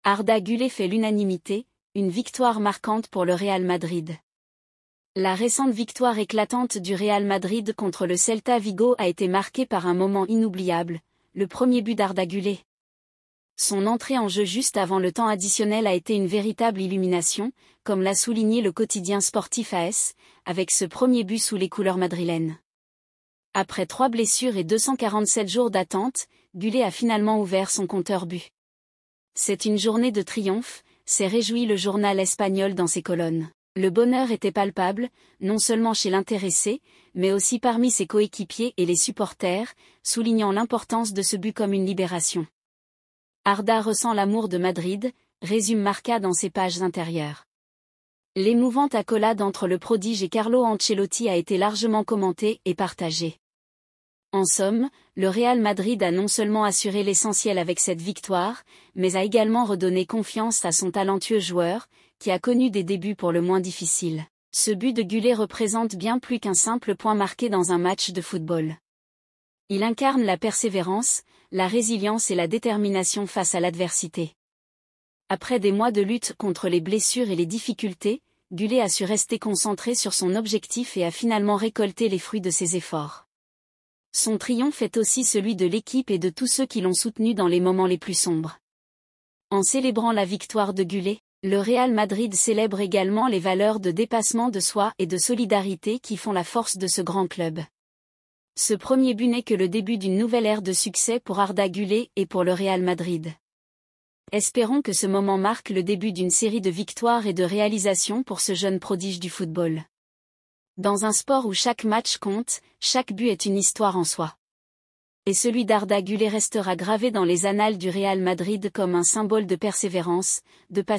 Arda Güler fait l'unanimité, une victoire marquante pour le Real Madrid. La récente victoire éclatante du Real Madrid contre le Celta Vigo a été marquée par un moment inoubliable, le premier but d'Arda Güler. Son entrée en jeu juste avant le temps additionnel a été une véritable illumination, comme l'a souligné le quotidien sportif AS, avec ce premier but sous les couleurs madrilènes. Après 3 blessures et 247 jours d'attente, Güler a finalement ouvert son compteur but. C'est une journée de triomphe, s'est réjoui le journal espagnol dans ses colonnes. Le bonheur était palpable, non seulement chez l'intéressé, mais aussi parmi ses coéquipiers et les supporters, soulignant l'importance de ce but comme une libération. Arda ressent l'amour de Madrid, résume Marca dans ses pages intérieures. L'émouvante accolade entre le prodige et Carlo Ancelotti a été largement commentée et partagée. En somme, le Real Madrid a non seulement assuré l'essentiel avec cette victoire, mais a également redonné confiance à son talentueux joueur, qui a connu des débuts pour le moins difficiles. Ce but de Güler représente bien plus qu'un simple point marqué dans un match de football. Il incarne la persévérance, la résilience et la détermination face à l'adversité. Après des mois de lutte contre les blessures et les difficultés, Güler a su rester concentré sur son objectif et a finalement récolté les fruits de ses efforts. Son triomphe est aussi celui de l'équipe et de tous ceux qui l'ont soutenu dans les moments les plus sombres. En célébrant la victoire de Güler, le Real Madrid célèbre également les valeurs de dépassement de soi et de solidarité qui font la force de ce grand club. Ce premier but n'est que le début d'une nouvelle ère de succès pour Arda Güler et pour le Real Madrid. Espérons que ce moment marque le début d'une série de victoires et de réalisations pour ce jeune prodige du football. Dans un sport où chaque match compte, chaque but est une histoire en soi. Et celui d'Arda Güler restera gravé dans les annales du Real Madrid comme un symbole de persévérance, de passion.